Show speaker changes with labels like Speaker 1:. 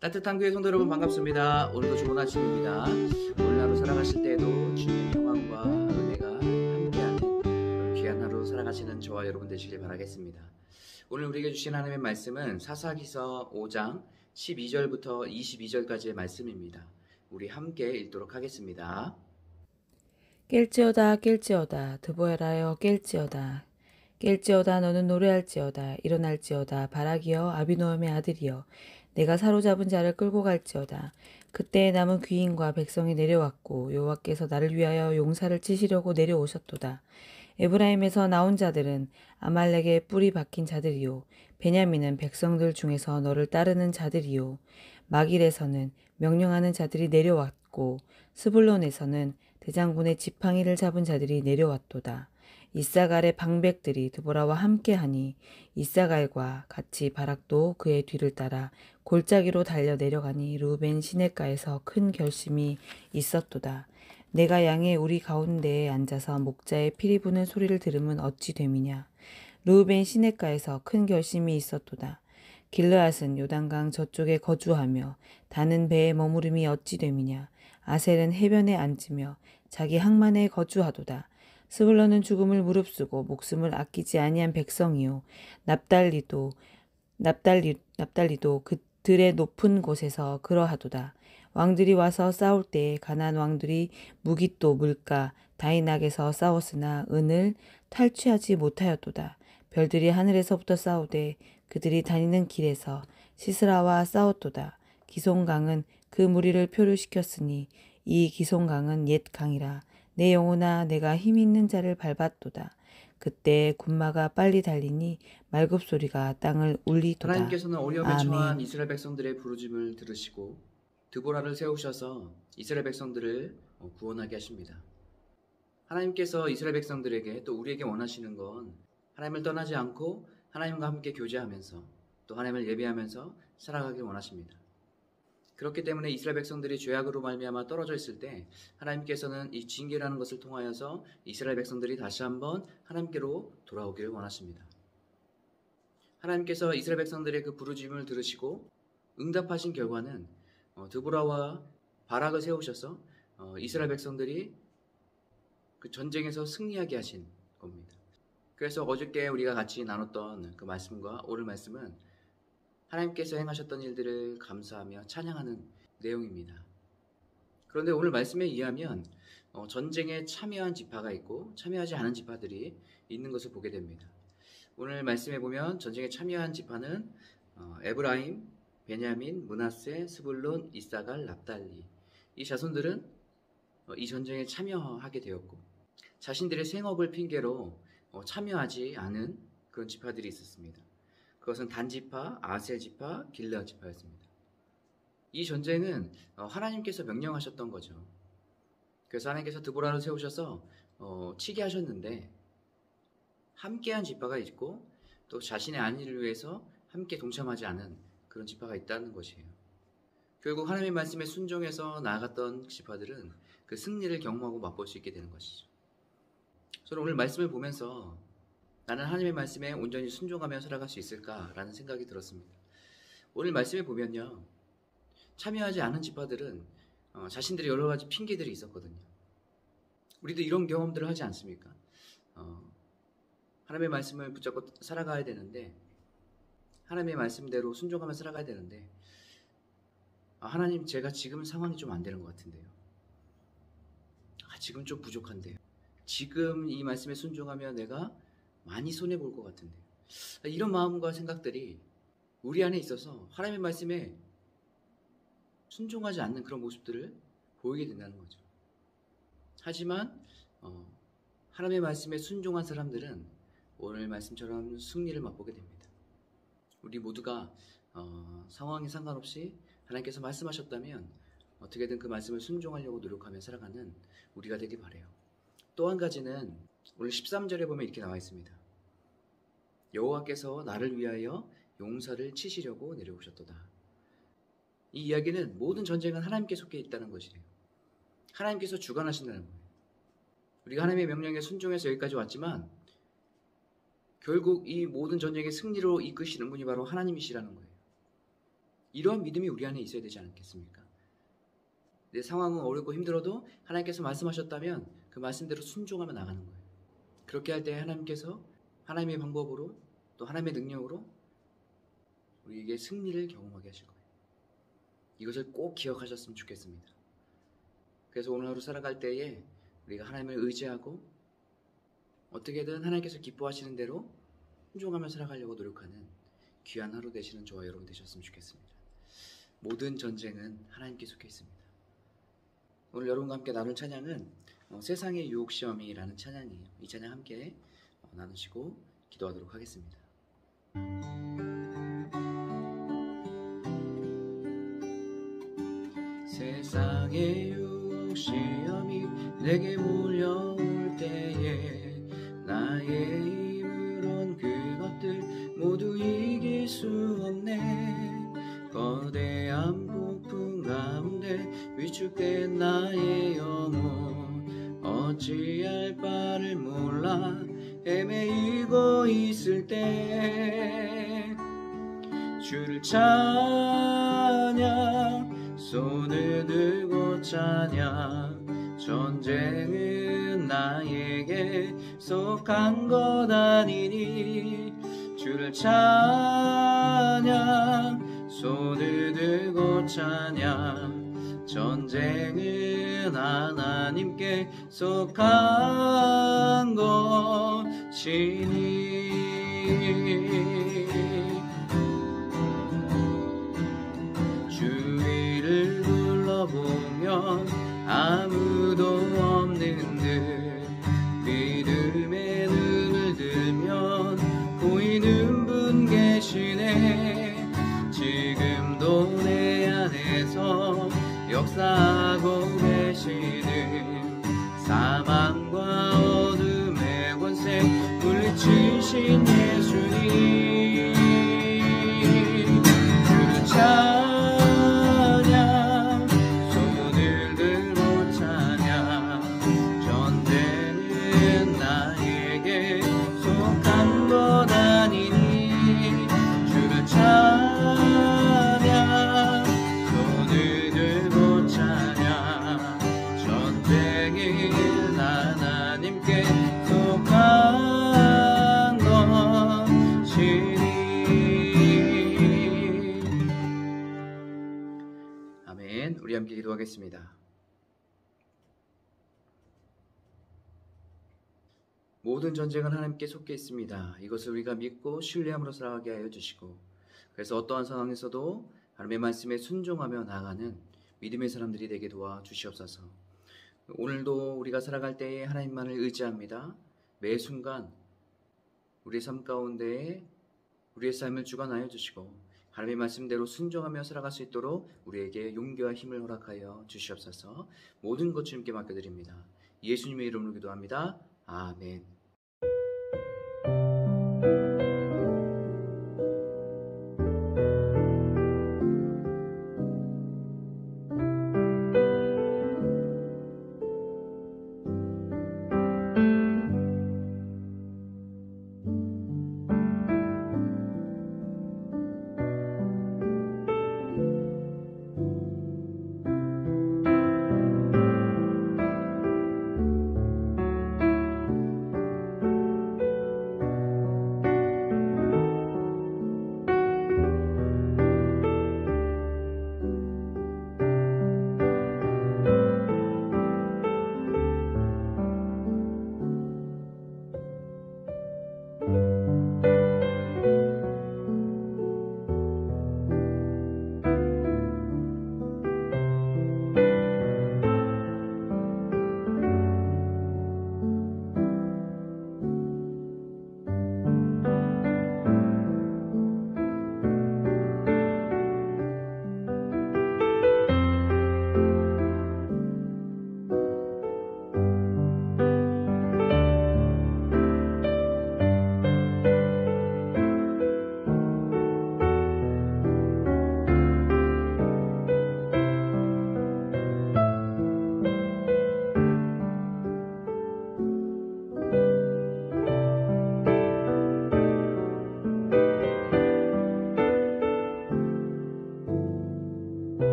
Speaker 1: 따뜻한 교회 성도 여러분 반갑습니다. 오늘도 좋은 아침입니다. 오늘 하루 살아가실 때에도 주님의 평안과 은혜가 함께하는 그런 귀한 하루 살아가시는 저와 여러분 되시길 바라겠습니다. 오늘 우리에게 주신 하나님의 말씀은 사사기서 5장 12절부터 22절까지의 말씀입니다. 우리 함께 읽도록 하겠습니다.
Speaker 2: 깰지어다 드보엘하여 깰지어다 너는 노래할지어다 일어날지어다 바라기여 아비노함의 아들이여 내가 사로잡은 자를 끌고 갈지어다. 그때에 남은 귀인과 백성이 내려왔고 여호와께서 나를 위하여 용사를 치시려고 내려오셨도다. 에브라임에서 나온 자들은 아말렉의 뿔이 박힌 자들이요 베냐민은 백성들 중에서 너를 따르는 자들이요 마길에서는 명령하는 자들이 내려왔고 스불론에서는 대장군의 지팡이를 잡은 자들이 내려왔도다. 이사갈의 방백들이 드보라와 함께하니 이사갈과 같이 바락도 그의 뒤를 따라 골짜기로 달려 내려가니 르우벤 시냇가에서 큰 결심이 있었도다. 내가 양의 우리 가운데에 앉아서 목자의 피리 부는 소리를 들으면 어찌 됨이냐. 르우벤 시냇가에서 큰 결심이 있었도다. 길르앗은 요단강 저쪽에 거주하며 다는 배에 머무름이 어찌 됨이냐. 아셀은 해변에 앉으며 자기 항만에 거주하도다. 스불론은 죽음을 무릅쓰고 목숨을 아끼지 아니한 백성이요 납달리도 그들의 높은 곳에서 그러하도다. 왕들이 와서 싸울 때에 가나안 왕들이 무깃도 물가 다이낙에서 싸웠으나 은을 탈취하지 못하였도다. 별들이 하늘에서부터 싸우되 그들이 다니는 길에서 시스라와 싸웠도다. 기송강은 그 무리를 표류시켰으니 이 기송강은 옛 강이라. 내 영혼아 내가 힘있는 자를 밟았도다. 그때 군마가 빨리 달리니 말굽소리가 땅을 울리도다.
Speaker 1: 하나님께서는 어려움에 처한 이스라엘 백성들의 부르짖음을 들으시고 드보라를 세우셔서 이스라엘 백성들을 구원하게 하십니다. 하나님께서 이스라엘 백성들에게 또 우리에게 원하시는 건 하나님을 떠나지 않고 하나님과 함께 교제하면서 또 하나님을 예배하면서 살아가길 원하십니다. 그렇기 때문에 이스라엘 백성들이 죄악으로 말미암아 떨어져 있을 때 하나님께서는 이 징계라는 것을 통하여서 이스라엘 백성들이 다시 한번 하나님께로 돌아오기를 원하십니다. 하나님께서 이스라엘 백성들의 그 부르짖음을 들으시고 응답하신 결과는 드보라와 바락을 세우셔서 이스라엘 백성들이 그 전쟁에서 승리하게 하신 겁니다. 그래서 어저께 우리가 같이 나눴던 그 말씀과 오늘 말씀은 하나님께서 행하셨던 일들을 감사하며 찬양하는 내용입니다. 그런데 오늘 말씀에 의하면 전쟁에 참여한 지파가 있고 참여하지 않은 지파들이 있는 것을 보게 됩니다. 오늘 말씀에 보면 전쟁에 참여한 지파는 에브라임, 베냐민, 므낫세, 스불론, 이사갈, 납달리 이 자손들은 이 전쟁에 참여하게 되었고 자신들의 생업을 핑계로 참여하지 않은 그런 지파들이 있었습니다. 그것은 단 지파, 아셀 지파, 길르앗 지파였습니다. 이 전쟁은 하나님께서 명령하셨던 거죠. 그래서 하나님께서 드보라를 세우셔서 치게 하셨는데 함께한 지파가 있고 또 자신의 안위를 위해서 함께 동참하지 않은 그런 지파가 있다는 것이에요. 결국 하나님의 말씀에 순종해서 나아갔던 지파들은 그 승리를 경험하고 맛볼 수 있게 되는 것이죠. 저는 오늘 말씀을 보면서 나는 하나님의 말씀에 온전히 순종하며 살아갈 수 있을까라는 생각이 들었습니다. 오늘 말씀에 보면요. 참여하지 않은 지파들은 자신들의 여러 가지 핑계들이 있었거든요. 우리도 이런 경험들을 하지 않습니까? 하나님의 말씀을 붙잡고 살아가야 되는데 하나님의 말씀대로 순종하며 살아가야 되는데 하나님 제가 지금 상황이 좀 안 되는 것 같은데요. 지금 좀 부족한데요. 지금 이 말씀에 순종하며 내가 많이 손해볼 것 같은데요. 이런 마음과 생각들이 우리 안에 있어서 하나님의 말씀에 순종하지 않는 그런 모습들을 보이게 된다는 거죠. 하지만 하나님의 말씀에 순종한 사람들은 오늘 말씀처럼 승리를 맛보게 됩니다. 우리 모두가 상황에 상관없이 하나님께서 말씀하셨다면 어떻게든 그 말씀을 순종하려고 노력하며 살아가는 우리가 되길 바라요. 또 한 가지는 오늘 13절에 보면 이렇게 나와 있습니다. 여호와께서 나를 위하여 용사를 치시려고 내려오셨도다. 이 이야기는 모든 전쟁은 하나님께 속해 있다는 것이에요. 하나님께서 주관하신다는 거예요. 우리가 하나님의 명령에 순종해서 여기까지 왔지만 결국 이 모든 전쟁의 승리로 이끄시는 분이 바로 하나님이시라는 거예요. 이러한 믿음이 우리 안에 있어야 되지 않겠습니까? 내 상황은 어렵고 힘들어도 하나님께서 말씀하셨다면 그 말씀대로 순종하며 나가는 거예요. 그렇게 할 때 하나님께서 하나님의 방법으로 또 하나님의 능력으로 우리에게 승리를 경험하게 하실 거예요. 이것을 꼭 기억하셨으면 좋겠습니다. 그래서 오늘 하루 살아갈 때에 우리가 하나님을 의지하고 어떻게든 하나님께서 기뻐하시는 대로 순종하며 살아가려고 노력하는 귀한 하루 되시는 저와 여러분 되셨으면 좋겠습니다. 모든 전쟁은 하나님께 속해 있습니다. 오늘 여러분과 함께 나눌 찬양은 세상의 유혹 시험이라는 찬양이에요. 이 찬양 함께 나누시고 기도하도록 하겠습니다. 세상의 유혹 시험이 내게 몰려올 때에 나의 힘으론 그것들 모두 이길 수 없네. 거대한 폭풍 가운데 위축된 나의 영혼 어찌할 바를 몰라 헤매이고 있을 때 주를 찬양 손을 들고 찬양 전쟁은 나에게 속한 것 아니니 주를 찬양 손을 들고 찬양 전쟁은 하나님께 속한 것이니 주위를 둘러보면 아무도 없는 듯 믿음의 눈을 들면 보이는 분 계시네. 지금도 내 안에서 역사하고 계시는 사망과 어둠의 권세 물리치신 예수님 주를 찬양 손을 들고 찬양 전쟁은 나에게 속한 것 아니니 주를 찬양 손을 들고 찬양 전쟁은 하나님께 속한 것이니. 아멘. 우리 함께 기도하겠습니다. 모든 전쟁은 하나님께 속해 있습니다. 이것을 우리가 믿고 신뢰함으로 살아가게 하여 주시고 그래서 어떠한 상황에서도 하나님의 말씀에 순종하며 나아가는 믿음의 사람들이 되게 도와주시옵소서. 오늘도 우리가 살아갈 때에 하나님만을 의지합니다. 매 순간 우리의 삶 가운데에 우리의 삶을 주관하여 주시고 하나님의 말씀대로 순종하며 살아갈 수 있도록 우리에게 용기와 힘을 허락하여 주시옵소서. 모든 것 주님께 맡겨드립니다. 예수님의 이름으로 기도합니다. 아멘.